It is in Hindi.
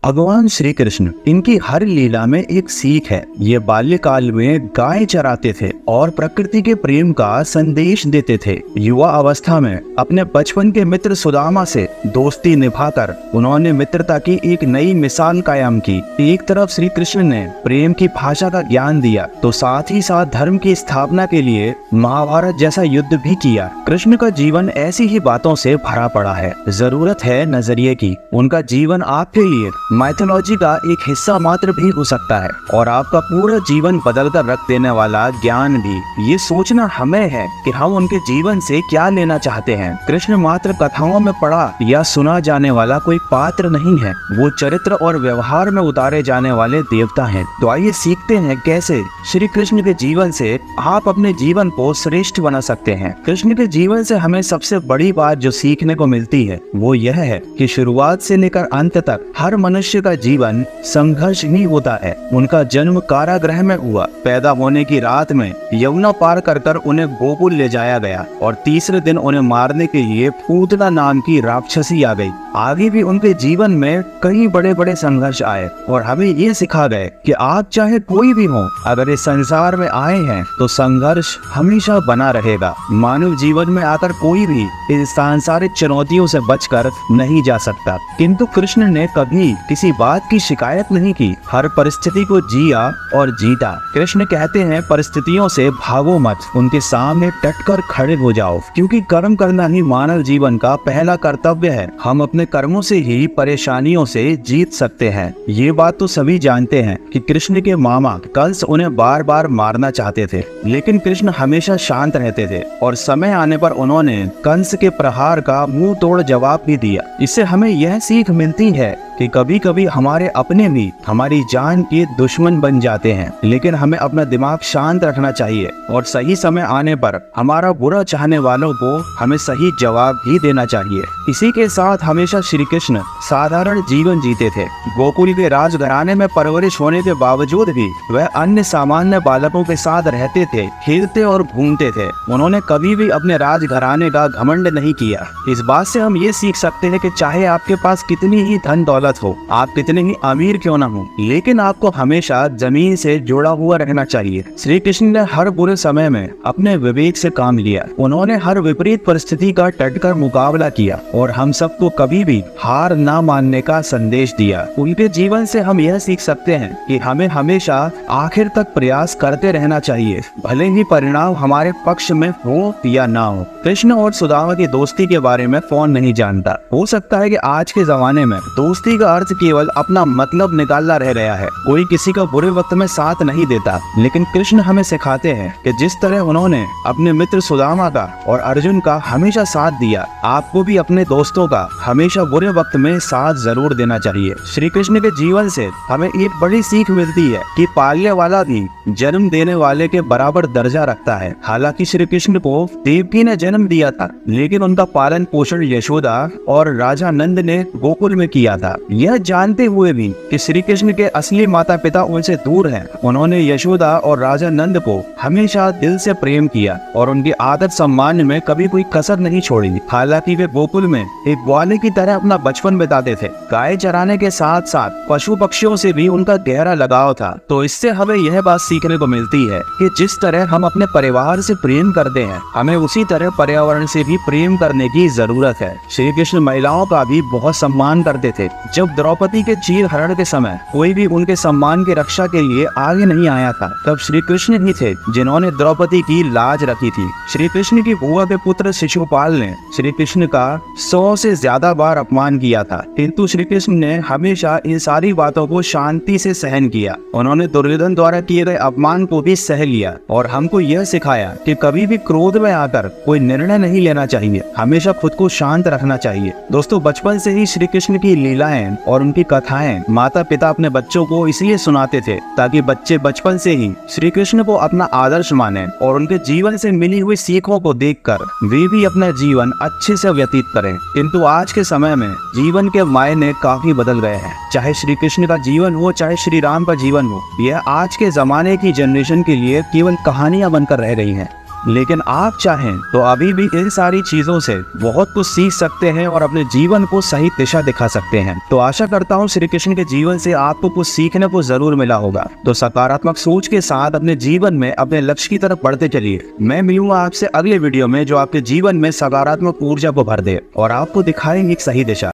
भगवान श्री कृष्ण, इनकी हर लीला में एक सीख है। ये बाल्यकाल में गाय चराते थे और प्रकृति के प्रेम का संदेश देते थे। युवा अवस्था में अपने बचपन के मित्र सुदामा से दोस्ती निभाकर उन्होंने मित्रता की एक नई मिसाल कायम की। एक तरफ श्री कृष्ण ने प्रेम की भाषा का ज्ञान दिया, तो साथ ही साथ धर्म की स्थापना के लिए महाभारत जैसा युद्ध भी किया। कृष्ण का जीवन ऐसी ही बातों से भरा पड़ा है। जरूरत है नजरिए की। उनका जीवन आपके लिए माइथोलॉजी का एक हिस्सा मात्र भी हो सकता है और आपका पूरा जीवन बदल कर रख देने वाला ज्ञान भी। ये सोचना हमें है कि हम उनके जीवन से क्या लेना चाहते हैं। कृष्ण मात्र कथाओं में पढ़ा या सुना जाने वाला कोई पात्र नहीं है, वो चरित्र और व्यवहार में उतारे जाने वाले देवता हैं। तो आइए सीखते हैं कैसे श्री कृष्ण के जीवन से आप अपने जीवन को श्रेष्ठ बना सकते हैं। कृष्ण के जीवन से हमें सबसे बड़ी बात जो सीखने को मिलती है वो यह है कि शुरुआत से लेकर अंत तक हर मनुष्य का जीवन संघर्ष ही होता है। उनका जन्म कारागृह में हुआ। पैदा होने की रात में यमुना पार कर उन्हें गोकुल ले जाया गया और तीसरे दिन उन्हें मारने के लिए पूतना नाम की राक्षसी आ गई। आगे भी उनके जीवन में कई बड़े बड़े संघर्ष आए और हमें ये सिखा गए कि आप चाहे कोई भी हो, अगर इस संसार में आए हैं तो संघर्ष हमेशा बना रहेगा। मानव जीवन में आकर कोई भी इस सांसारिक चुनौतियों से बचकर नहीं जा सकता, किंतु कृष्ण ने कभी किसी बात की शिकायत नहीं की। हर परिस्थिति को जिया और जीता। कृष्ण कहते हैं परिस्थितियों से भागो मत, उनके सामने डटकर खड़े हो जाओ, क्योंकि कर्म करना ही मानव जीवन का पहला कर्तव्य है। हम अपने कर्मों से ही परेशानियों से जीत सकते हैं। ये बात तो सभी जानते हैं कि कृष्ण के मामा कंस उन्हें बार बार मारना चाहते थे, लेकिन कृष्ण हमेशा शांत रहते थे और समय आने पर उन्होंने कंस के प्रहार का मुंह तोड़ जवाब भी दिया। इससे हमें यह सीख मिलती है कि कभी कभी हमारे अपने भी हमारी जान के दुश्मन बन जाते हैं, लेकिन हमें अपना दिमाग शांत रखना चाहिए और सही समय आने पर हमारा बुरा चाहने वालों को हमें सही जवाब भी देना चाहिए। इसी के साथ हमेशा श्री कृष्ण साधारण जीवन जीते थे। गोकुल के राजघराने में परवरिश होने के बावजूद भी वह अन्य सामान्य बालकों के साथ रहते थे, खेलते और घूमते थे। उन्होंने कभी भी अपने राजघराने का घमंड नहीं किया। इस बात से हम ये सीख सकते हैं कि चाहे आपके पास कितनी ही धन दौलत हो, आप कितने ही अमीर क्यों ना हो, लेकिन आपको हमेशा जमीन से जुड़ा हुआ रहना चाहिए। श्री कृष्ण ने हर बुरे समय में अपने विवेक से काम लिया। उन्होंने हर विपरीत परिस्थिति का डटकर मुकाबला किया और हम सबको कभी भी हार ना मानने का संदेश दिया। उनके जीवन से हम यह सीख सकते हैं कि हमें हमेशा आखिर तक प्रयास करते रहना चाहिए, भले ही परिणाम हमारे पक्ष में हो या ना हो। कृष्ण और सुदामा की दोस्ती के बारे में कौन नहीं जानता। हो सकता है कि आज के जमाने में दोस्ती का अर्थ केवल अपना मतलब निकालना रह गया है। कोई किसी का बुरे वक्त में साथ नहीं देता, लेकिन कृष्ण हमें सिखाते हैं कि जिस तरह उन्होंने अपने मित्र सुदामा का और अर्जुन का हमेशा साथ दिया, आपको भी अपने दोस्तों का हमेशा बुरे वक्त में साथ जरूर देना चाहिए। श्री कृष्ण के जीवन से हमें एक बड़ी सीख मिलती है कि पालने वाला भी जन्म देने वाले के बराबर दर्जा रखता है। हालांकि श्री कृष्ण को देवकी ने जन्म दिया था, लेकिन उनका पालन पोषण यशोदा और राजा नंद ने गोकुल में किया था। यह जानते हुए भी कि श्री कृष्ण के असली माता पिता उनसे दूर हैं, उन्होंने यशोदा और राजा नंद को हमेशा दिल से प्रेम किया और उनके आदर सम्मान में कभी कोई कसर नहीं छोड़ी। हालांकि वे गोकुल में एक ग्वाले की तरह अपना बचपन बिताते थे। गाय चराने के साथ साथ पशु पक्षियों से भी उनका गहरा लगाव था। तो इससे हमें यह बात सीखने को मिलती है कि जिस तरह हम अपने परिवार से प्रेम करते हैं, हमें उसी तरह पर्यावरण से भी प्रेम करने की जरूरत है। श्री कृष्ण महिलाओं का भी बहुत सम्मान करते थे। जब द्रौपदी के चीर हरण के समय कोई भी उनके सम्मान की रक्षा के लिए आगे नहीं आया था, तब श्री कृष्ण ही थे जिन्होंने द्रौपदी की लाज रखी थी। श्री कृष्ण की बुआ के पुत्र शिशुपाल ने श्री कृष्ण का 100 से ज्यादा बार अपमान किया था, किंतु श्री कृष्ण ने हमेशा इन सारी बातों को शांति से सहन किया। उन्होंने दुर्योधन द्वारा किए गए अपमान को भी सह लिया और हमको यह सिखाया कि कभी भी क्रोध में आकर कोई निर्णय नहीं लेना चाहिए, हमेशा खुद को शांत रखना चाहिए। दोस्तों, बचपन से ही श्री कृष्ण की लीलाएं और उनकी कथाएं माता पिता अपने बच्चों को इसलिए सुनाते थे ताकि बच्चे बचपन से ही श्री कृष्ण को अपना आदर्श माने और उनके जीवन से मिली हुई सीखों को देखकर वे भी अपना जीवन अच्छे से व्यतीत करें। किंतु आज के समय में जीवन के मायने काफी बदल गए हैं। चाहे श्री कृष्ण का जीवन हो, चाहे श्री राम का जीवन हो, यह आज के जमाने की जनरेशन के लिए केवल कहानियां बनकर रह गई हैं। लेकिन आप चाहें तो अभी भी इन सारी चीजों से बहुत कुछ सीख सकते हैं और अपने जीवन को सही दिशा दिखा सकते हैं। तो आशा करता हूँ श्री कृष्ण के जीवन से आपको कुछ सीखने को जरूर मिला होगा। तो सकारात्मक सोच के साथ अपने जीवन में अपने लक्ष्य की तरफ बढ़ते चलिए। मैं मिलूंगा आपसे अगले वीडियो में जो आपके जीवन में सकारात्मक ऊर्जा को भर दे और आपको दिखाएंगे एक सही दिशा।